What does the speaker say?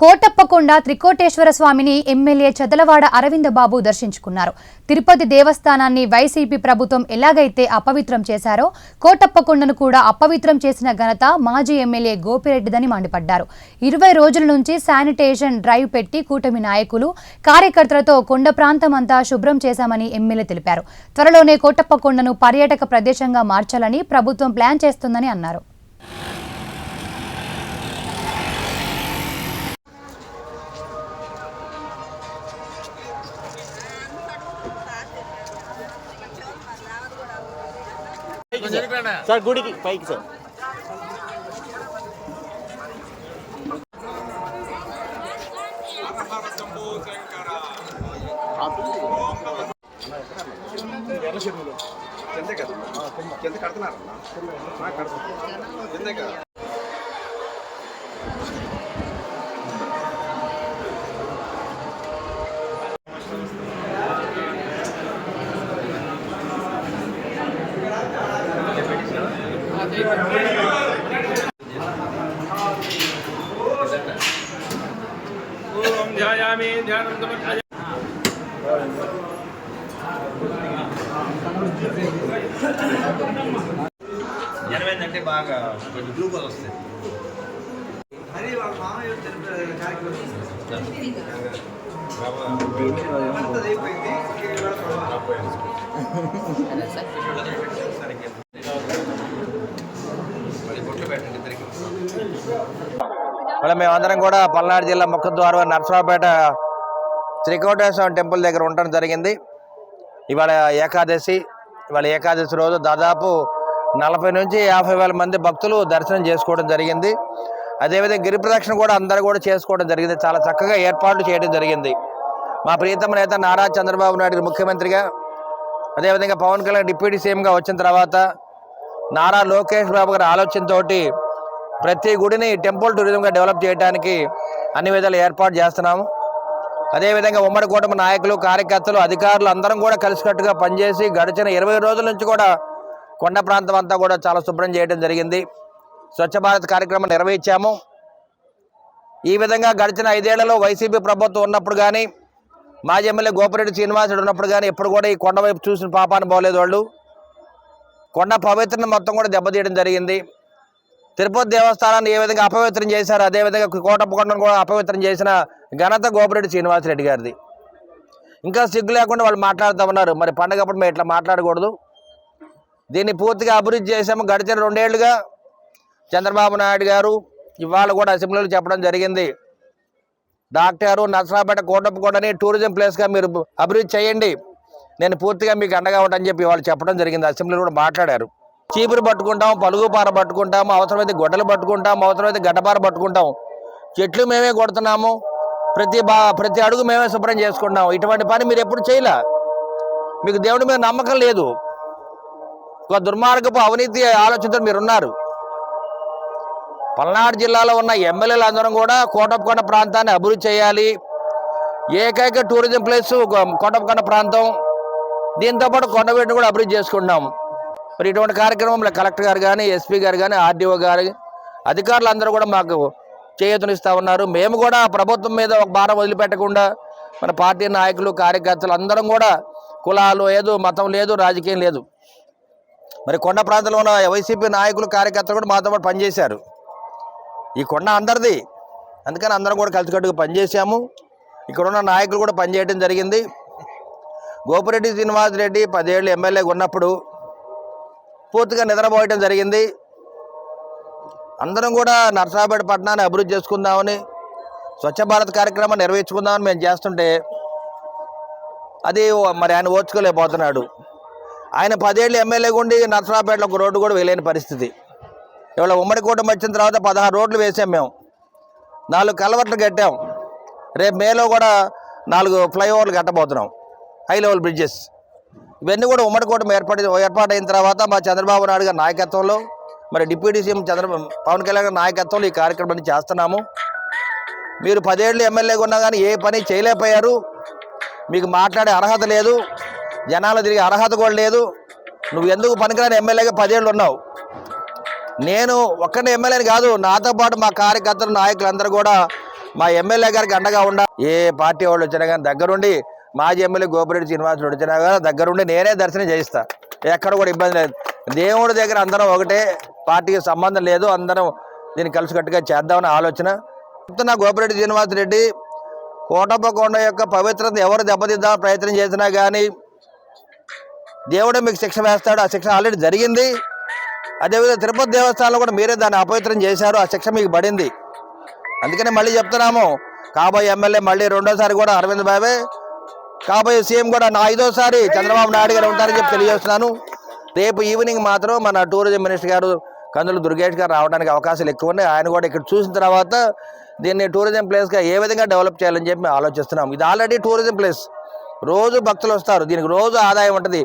కోటప్పకొండ త్రికోటేశ్వర స్వామిని ఎమ్మెల్యే చదలవాడ అరవింద బాబు దర్శించుకున్నారు. తిరుపతి దేవస్థానాన్ని వైసీపీ ప్రభుత్వం ఎలాగైతే అపవిత్రం చేశారో కోటప్పకొండను కూడా అపవిత్రం చేసిన ఘనత మాజీ ఎమ్మెల్యే గోపిరెడ్డిదని మండిపడ్డారు. 20 రోజుల నుంచి శానిటేషన్ డ్రైవ్ పెట్టి కూటమి నాయకులు కార్యకర్తలతో కొండ ప్రాంతం అంతా శుభ్రం చేశామని ఎమ్మెల్యే తెలిపారు. త్వరలోనే కోటప్పకొండను పర్యాటక ప్రదేశంగా మార్చాలని ప్రభుత్వం ప్లాన్ చేస్తుందని అన్నారు. సార్ గుడికి పైకి సార్ జనమేందంటే బాగా కొంచెం గ్లూకోజ్ వస్తుంది. మళ్ళీ మేమందరం కూడా పల్నాడు జిల్లా ముఖద్వారం నర్సరావుపేట త్రికోటేశ్వర టెంపుల్ దగ్గర ఉండడం జరిగింది. ఇవాళ ఏకాదశి రోజు దాదాపు 40 నుంచి 50 వేల మంది భక్తులు దర్శనం చేసుకోవడం జరిగింది. అదేవిధంగా గిరి ప్రదక్షిణ కూడా అందరూ కూడా చేసుకోవడం జరిగింది. చాలా చక్కగా ఏర్పాట్లు చేయడం జరిగింది. మా ప్రియతమ నేత నారా చంద్రబాబు నాయుడు ముఖ్యమంత్రిగా, అదేవిధంగా పవన్ కళ్యాణ్ డిప్యూటీ సీఎంగా వచ్చిన తర్వాత నారా లోకేష్ బాబు గారి ఆలోచనతో ప్రతి గుడిని టెంపుల్ టూరిజంగా డెవలప్ చేయడానికి అన్ని విధాలు ఏర్పాటు చేస్తున్నాము. అదేవిధంగా ఉమ్మడి కూటమి నాయకులు, కార్యకర్తలు, అధికారులు అందరం కూడా కలిసికట్టుగా పనిచేసి గడిచిన 20 రోజుల నుంచి కూడా కొండ ప్రాంతం అంతా కూడా చాలా శుభ్రం చేయడం జరిగింది. స్వచ్ఛ భారత్ కార్యక్రమం నిర్వహించాము. ఈ విధంగా గడిచిన 5 ఏళ్లలో వైసీపీ ప్రభుత్వం ఉన్నప్పుడు కానీ, మాజీ ఎమ్మెల్యే గోపిరెడ్డి శ్రీనివాసుడు ఉన్నప్పుడు కానీ ఎప్పుడు కూడా ఈ కొండ వైపు చూసిన పాపాన్ని పోలేదు. వాళ్ళు కొండ పవిత్రను మొత్తం కూడా దెబ్బతీయడం జరిగింది. తిరుపతి దేవస్థానాన్ని ఏ విధంగా అపవిత్రం చేశారు, అదేవిధంగా కోటప్పకొండను కూడా అపవిత్రం చేసిన ఘనత గోపిరెడ్డి శ్రీనివాసరెడ్డి గారిది. ఇంకా సిగ్గు లేకుండా వాళ్ళు మాట్లాడుతూ ఉన్నారు. మరి పండగప్పుడు మేము ఇట్లా మాట్లాడకూడదు. దీన్ని పూర్తిగా అభివృద్ధి చేసాము. గడిచిన 2 ఏళ్లుగా చంద్రబాబు నాయుడు గారు ఇవాళ కూడా అసెంబ్లీలో చెప్పడం జరిగింది. డాక్టర్ నర్సరావుపేట కోటప్పకొండని టూరిజం ప్లేస్గా మీరు అభివృద్ధి చేయండి, నేను పూర్తిగా మీకు అండగా ఉంటానని చెప్పి వాళ్ళు చెప్పడం జరిగింది. అసెంబ్లీలో కూడా మాట్లాడారు. చీపురు పట్టుకుంటాం, పలుగుపార పట్టుకుంటాము, అవసరమైతే గొడ్డలు పట్టుకుంటాం, అవసరమైతే గడ్డపార పట్టుకుంటాం. చెట్లు మేమే కొడుతున్నాము, ప్రతి అడుగు మేమే శుభ్రం చేసుకుంటాం. ఇటువంటి పని మీరు ఎప్పుడు చేయలే. మీకు దేవుడి మీద నమ్మకం లేదు. ఒక దుర్మార్గపు అవినీతి ఆలోచనతో మీరున్నారు. పల్నాడు జిల్లాలో ఉన్న ఎమ్మెల్యేలు అందరం కూడా కోటప్పకొండ ప్రాంతాన్ని అభివృద్ధి చేయాలి. ఏకైక టూరిజం ప్లేస్ కోటప్పకొండ ప్రాంతం. దీంతోపాటు కొండవీటిని కూడా అభివృద్ధి చేసుకుంటున్నాం. మరి ఇటువంటి కార్యక్రమంలో కలెక్టర్ గారు కానీ, ఎస్పీ గారు కానీ, ఆర్డీఓ గారు, అధికారులు అందరూ కూడా మాకు చేయూతనిస్తూ ఉన్నారు. మేము కూడా ప్రభుత్వం మీద ఒక భారం వదిలిపెట్టకుండా మన పార్టీ నాయకులు, కార్యకర్తలు అందరం కూడా కులాలు లేదు, మతం లేదు, రాజకీయం లేదు. మరి కొండ ప్రాంతంలో ఉన్న వైసీపీ నాయకులు, కార్యకర్తలు కూడా మాతో పాటు పనిచేశారు. ఈ కొండ అందరిది, అందుకని అందరం కూడా కలిసికట్టుగా పనిచేసాము. ఇక్కడ ఉన్న నాయకులు కూడా పనిచేయడం జరిగింది. గోపిరెడ్డి శ్రీనివాసరెడ్డి 10 ఏళ్ళు ఎమ్మెల్యేగా ఉన్నప్పుడు పూర్తిగా నిద్రపోయడం జరిగింది. అందరం కూడా నర్సరావుపేట పట్టణాన్ని అభివృద్ధి చేసుకుందామని, స్వచ్ఛ భారత్ కార్యక్రమం నిర్వహించుకుందామని మేము చేస్తుంటే అది మరి ఆయన ఓర్చుకోలేకపోతున్నాడు. ఆయన 10 ఏళ్ళు ఎమ్మెల్యేగా ఉండి నర్సరావుపేటలో ఒక రోడ్డు కూడా వేయలేని పరిస్థితి. ఇవాళ ఉమ్మడి కూటమి వచ్చిన తర్వాత 16 రోడ్లు వేసాం. మేము 4 కలవట్లు కట్టాం. రేపు మేలో కూడా 4 ఫ్లైఓవర్లు కట్టబోతున్నాం, హై లెవెల్ బ్రిడ్జెస్. ఇవన్నీ కూడా ఉమ్మడి కూటమి ఏర్పాటైన తర్వాత మా చంద్రబాబు నాయుడు గారి నాయకత్వంలో, మరి డిప్యూటీ సీఎం పవన్ కళ్యాణ్ గారి నాయకత్వంలో ఈ కార్యక్రమాన్ని చేస్తున్నాము. మీరు 10 ఏళ్ళు ఎమ్మెల్యేగా ఉన్నా కానీ ఏ పని చేయలేకపోయారు. మీకు మాట్లాడే అర్హత లేదు, జనాలు తిరిగే అర్హత కూడా లేదు. నువ్వు ఎందుకు పనికిరాని ఎమ్మెల్యేగా 10 ఏళ్ళు ఉన్నావు. నేను ఒక్కనే ఎమ్మెల్యేని కాదు, నాతో పాటు మా కార్యకర్తలు, నాయకులందరూ కూడా మా ఎమ్మెల్యే గారికి అండగా ఉండాలి. ఏ పార్టీ వాళ్ళు వచ్చినా కానీ దగ్గరుండి, మాజీ ఎమ్మెల్యే గోపిరెడ్డి శ్రీనివాసులు వచ్చినా కానీ దగ్గరుండి నేనే దర్శనం చేయిస్తా. ఎక్కడ కూడా ఇబ్బంది లేదు. దేవుడి దగ్గర అందరం ఒకటే, పార్టీకి సంబంధం లేదు. అందరం దీన్ని కలిసికట్టుగా చేద్దామని ఆలోచన. చెప్తున్నా, గోపిరెడ్డి శ్రీనివాసరెడ్డి కోటప్ప కొండ యొక్క పవిత్రత ఎవరు దెబ్బతిద్దామని ప్రయత్నం చేసినా కానీ దేవుడే మీకు శిక్ష వేస్తాడు. ఆ శిక్ష ఆల్రెడీ జరిగింది. అదేవిధంగా తిరుపతి దేవస్థానంలో కూడా మీరే దాన్ని అపవిత్రం చేశారు. ఆ శిక్ష మీకు పడింది. అందుకని మళ్ళీ చెప్తున్నాము, కాబోయే ఎమ్మెల్యే మళ్ళీ రెండోసారి కూడా అరవింద్ బాబే, కాబోయే సీఎం కూడా నా 5వ సారి చంద్రబాబు నాయుడు గారు ఉంటారని చెప్పి తెలియజేస్తున్నాను. రేపు ఈవినింగ్ మాత్రం మన టూరిజం మినిస్టర్ గారు కందులు దుర్గేష్ గారు రావడానికి అవకాశాలు ఎక్కువ ఉన్నాయి. ఆయన కూడా ఇక్కడ చూసిన తర్వాత దీన్ని టూరిజం ప్లేస్గా ఏ విధంగా డెవలప్ చేయాలని చెప్పి మేము ఆలోచిస్తున్నాం. ఇది ఆల్రెడీ టూరిజం ప్లేస్, రోజు భక్తులు వస్తారు, దీనికి రోజు ఆదాయం ఉంటుంది.